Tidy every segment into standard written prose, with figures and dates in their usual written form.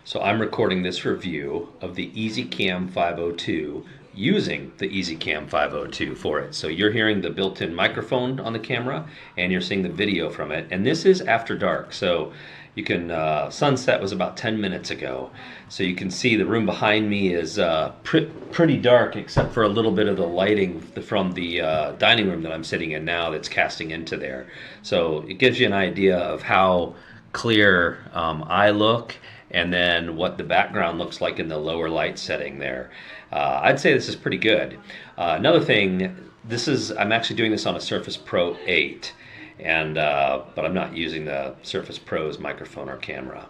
So I'm recording this review of the EasyCam 502 using the EasyCam 502 for it. So you're hearing the built-in microphone on the camera and you're seeing the video from it. And this is after dark. So you can, sunset was about 10 minutes ago. So you can see the room behind me is pretty dark except for a little bit of the lighting from the dining room that I'm sitting in now that's casting into there. So it gives you an idea of how clear I look and then what the background looks like in the lower light setting there. I'd say this is pretty good. Another thing, I'm actually doing this on a Surface Pro 8, and but I'm not using the Surface Pro's microphone or camera.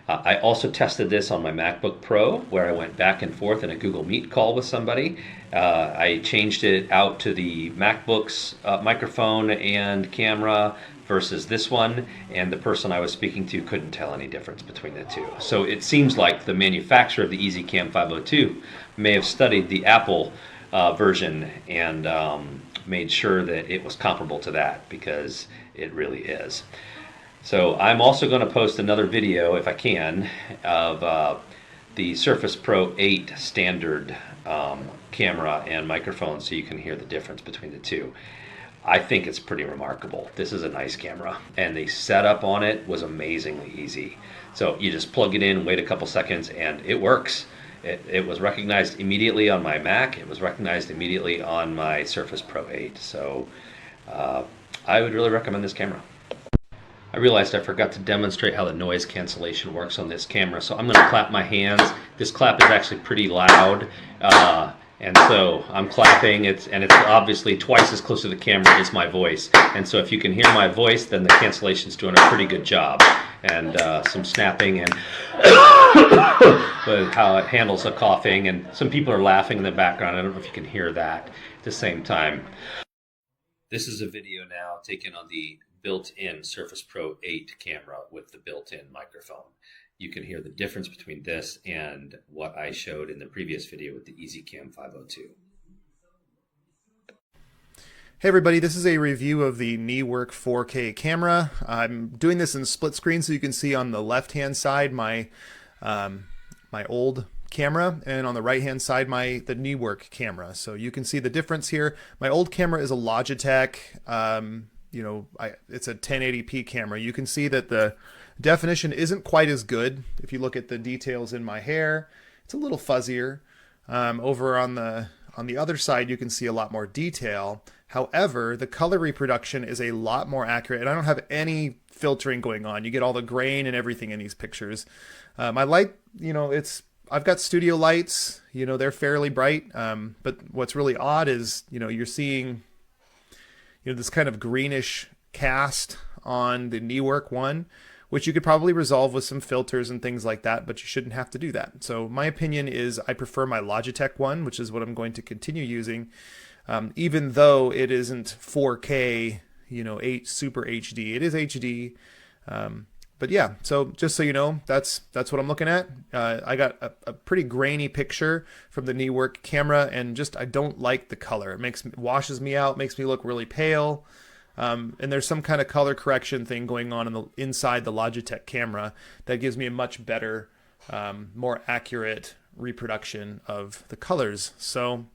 I also tested this on my MacBook Pro, where I went back and forth in a Google Meet call with somebody. I changed it out to the MacBook's microphone and camera versus this one, and the person I was speaking to couldn't tell any difference between the two. So it seems like the manufacturer of the EasyCam 502 may have studied the Apple version and made sure that it was comparable to that, because it really is. So I'm also going to post another video, if I can, of the Surface Pro 8 standard camera and microphone, so you can hear the difference between the two. I think it's pretty remarkable. This is a nice camera, and the setup on it was amazingly easy. So you just plug it in, wait a couple seconds, and it works. It was recognized immediately on my Mac. It was recognized immediately on my Surface Pro 8. So I would really recommend this camera. I realized I forgot to demonstrate how the noise cancellation works on this camera, so I'm going to clap my hands. This clap is actually pretty loud, and so I'm clapping, and it's obviously twice as close to the camera as my voice. And so if you can hear my voice, then the cancellation's doing a pretty good job. And some snapping and how it handles the coughing, and some people are laughing in the background. I don't know if you can hear that at the same time. This is a video now taken on the built-in Surface Pro 8 camera with the built-in microphone. You can hear the difference between this and what I showed in the previous video with the EasyCam 502. Hey everybody, this is a review of the NEWORK 4K camera. I'm doing this in split screen so you can see on the left-hand side my old camera, and on the right-hand side the NEWORK camera. So you can see the difference here. My old camera is a Logitech. It's a 1080p camera. You can see that the definition isn't quite as good. If you look at the details in my hair, it's a little fuzzier. Over on the other side, you can see a lot more detail. However, the color reproduction is a lot more accurate, and I don't have any filtering going on. You get all the grain and everything in these pictures. My light, I've got studio lights, they're fairly bright. But what's really odd is, you're seeing, this kind of greenish cast on the NEWORK one, which you could probably resolve with some filters and things like that, but you shouldn't have to do that. So my opinion is I prefer my Logitech one, which is what I'm going to continue using, even though it isn't 4K, 8 Super HD. It is HD. But yeah, so just so you know, that's what I'm looking at. I got a pretty grainy picture from the NEWORK camera, and I don't like the color. It washes me out, makes me look really pale. And there's some kind of color correction thing going on inside the Logitech camera that gives me a much better, more accurate reproduction of the colors. So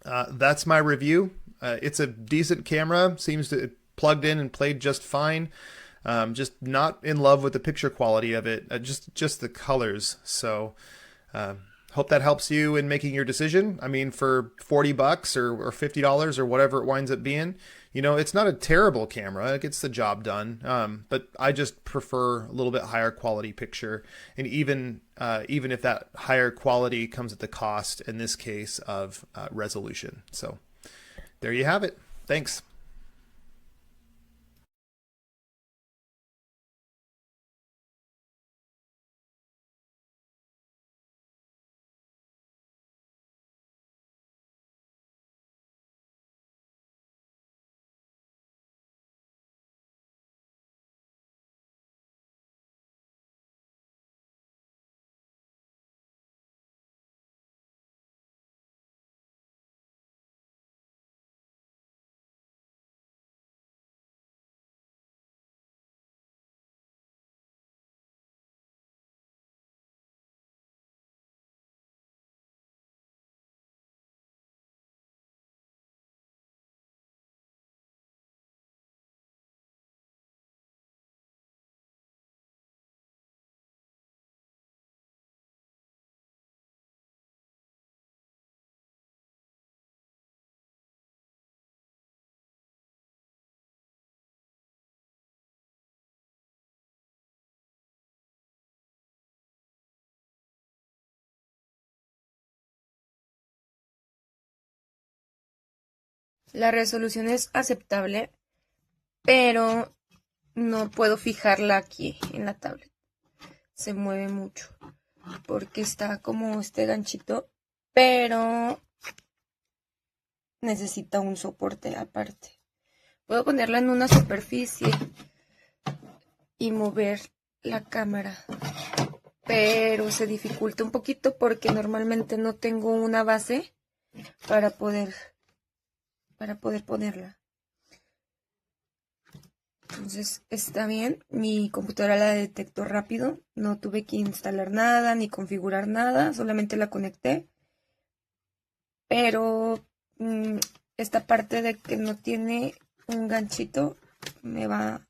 that's my review. It's a decent camera. Seems to plugged in and played just fine. Just not in love with the picture quality of it, just the colors. So hope that helps you in making your decision. I mean, for $40 or $50 or whatever it winds up being, it's not a terrible camera. It gets the job done. But I just prefer a little bit higher quality picture, and even if that higher quality comes at the cost, in this case, of resolution. So there you have it. Thanks. La resolución es aceptable, pero no puedo fijarla aquí en la tablet. Se mueve mucho porque está como este ganchito, pero necesita un soporte aparte. Puedo ponerla en una superficie y mover la cámara, pero se dificulta un poquito porque normalmente no tengo una base para poder ponerla. Entonces está bien, mi computadora la detectó rápido, no tuve que instalar nada ni configurar nada, solamente la conecté. Pero esta parte de que no tiene un ganchito me va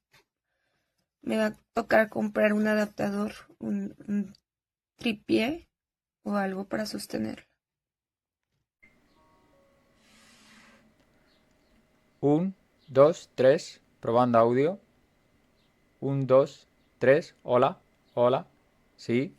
a tocar comprar un adaptador, un tripié o algo para sostenerlo. 1, 2, 3, probando audio. 1, 2, 3, hola, hola, sí.